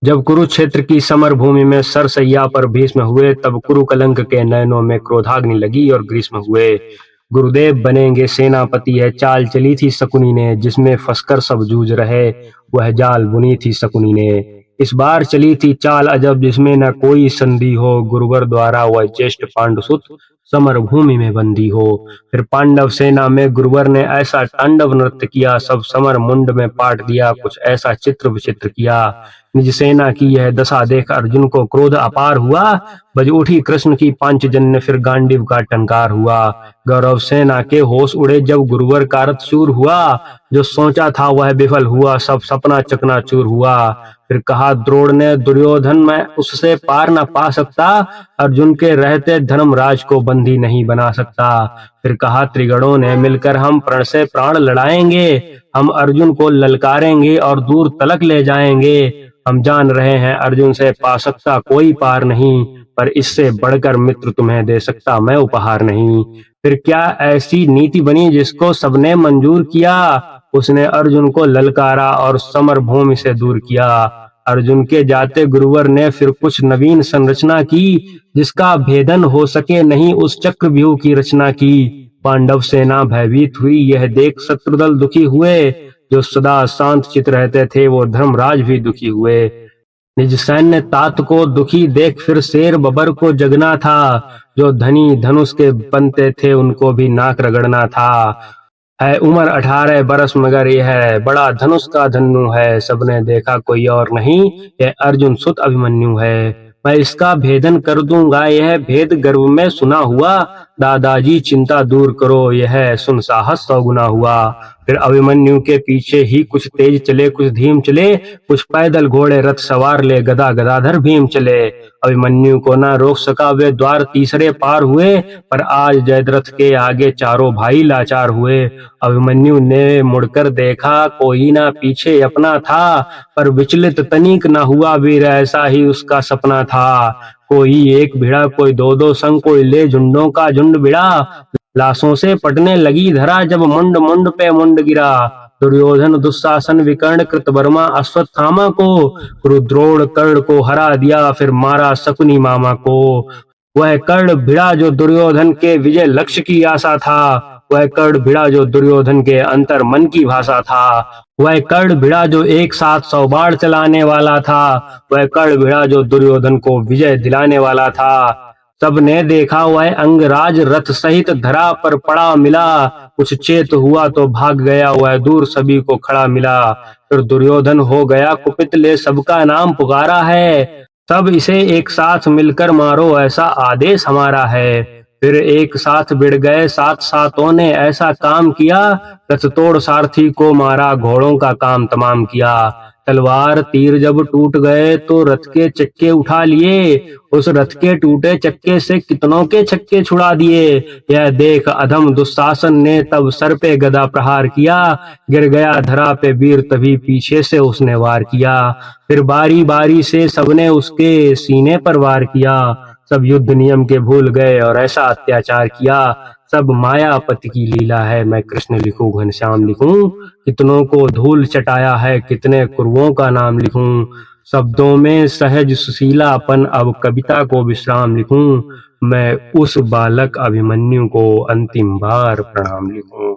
जब कुरुक्षेत्र की समर भूमि में सरसैया पर भीष्म हुए, तब कुरुकलंक के नयनों में क्रोधाग्नि लगी और ग्रीष्म हुए। गुरुदेव बनेंगे सेनापति है चाल चली थी शकुनी ने, जिसमें फंसकर सब जूझ रहे वह जाल बुनी थी शकुनी ने। इस बार चली थी चाल अजब, जिसमें न कोई संधि हो, गुरुवर द्वारा वह ज्येष्ठ पांडुसुत समर भूमि में बंदी हो। फिर पांडव सेना में गुरुवर ने ऐसा तांडव नृत्य किया, सब समर मुंड में पाट दिया, कुछ ऐसा चित्र विचित्र किया। निज सेना की यह दशा देख अर्जुन को क्रोध अपार हुआ, बज उठी कृष्ण की पांचजन्य, फिर गांडीव का टंकार हुआ। गौरव सेना के होश उड़े जब गुरुवर का रथ चूर हुआ, जो सोचा था वह विफल हुआ, सब सपना चकनाचूर हुआ। फिर कहा द्रोण ने दुर्योधन, मैं उससे पार न पा सकता, अर्जुन के रहते धर्मराज को बंदी नहीं बना सकता। फिर कहा त्रिगणों ने मिलकर हम प्रण से प्राण लड़ाएंगे, हम अर्जुन को ललकारेंगे और दूर तलक ले जाएंगे। हम जान रहे हैं अर्जुन से पा सकता कोई पार नहीं, पर इससे बढ़कर मित्र तुम्हें दे सकता मैं उपहार नहीं। फिर क्या ऐसी नीति बनी जिसको सबने मंजूर किया, उसने अर्जुन को ललकारा और समर भूमि से दूर किया। अर्जुन के जाते गुरुवर ने फिर कुछ नवीन संरचना की, जिसका भेदन हो सके नहीं उस चक्रव्यूह की रचना की। पांडव सेना भयभीत हुई यह देख शत्रुदल दुखी हुए, जो सदा शांत चित रहते थे वो धर्मराज भी दुखी हुए। निज सैन्य तात को दुखी देख फिर शेर बबर को जगना था, जो धनी धनुष के बनते थे उनको भी नाक रगड़ना था। है उम्र 18 बरस मगर यह है बड़ा धनुष का धन्नु है, सबने देखा कोई और नहीं यह अर्जुन सुत अभिमन्यु है। मैं इसका भेदन कर दूंगा यह भेद गर्भ में सुना हुआ, दादाजी चिंता दूर करो यह सुन साहस 100 गुना हुआ। फिर अभिमन्यु के पीछे ही कुछ तेज चले कुछ धीम चले, कुछ पैदल घोड़े रथ सवार ले गदा गदाधर भीम चले। अभिमन्यु को ना रोक सका वे द्वार तीसरे पार हुए, पर आज जयद्रथ के आगे चारों भाई लाचार हुए। अभिमन्यु ने मुड़कर देखा कोई ना पीछे अपना था, पर विचलित तनिक न हुआ वीर ऐसा ही उसका सपना था। कोई एक भिड़ा कोई दो दो संग, कोई ले झुंडों का झुंड भिड़ा, लाशों से पटने लगी धरा जब मुंड मुंड पे मुंड गिरा। दुर्योधन दुशासन विकर्ण कृतवर्मा अश्वत्थामा को, रुद्रोण कर्ण को हरा दिया फिर मारा शकुनी मामा को। वह कर्ण भिड़ा जो दुर्योधन के विजय लक्ष्य की आशा था, वह कर्ण भिड़ा जो दुर्योधन के अंतर मन की भाषा था। वह कर्ण भिड़ा जो एक साथ 100 बाण चलाने वाला था, वह कर्ण भिड़ा जो दुर्योधन को विजय दिलाने वाला था। सबने देखा वह अंगराज रथ सहित धरा पर पड़ा मिला, कुछ चेत हुआ तो भाग गया वह दूर सभी को खड़ा मिला। फिर दुर्योधन हो गया कुपित ले सबका नाम पुकारा है, सब इसे एक साथ मिलकर मारो ऐसा आदेश हमारा है। फिर एक साथ भिड़ गए सात सातों ने ऐसा काम किया, रथ तोड़ सारथी को मारा घोड़ों का काम तमाम किया। तलवार तीर जब टूट गए तो रथ के चक्के उठा लिए, उस रथ के टूटे चक्के से कितनों के छक्के छुड़ा दिए। यह देख अधम दुशासन ने तब सर पे गदा प्रहार किया, गिर गया धरा पे वीर तभी पीछे से उसने वार किया। फिर बारी बारी से सबने उसके सीने पर वार किया, सब युद्ध नियम के भूल गए और ऐसा अत्याचार किया। सब मायापति की लीला है मैं कृष्ण लिखूं घनश्याम लिखूं, कितनों को धूल चटाया है कितने कुरुओं का नाम लिखूं। शब्दों में सहज सुशीलापन अब कविता को विश्राम लिखूं, मैं उस बालक अभिमन्यु को अंतिम बार प्रणाम लिखूं।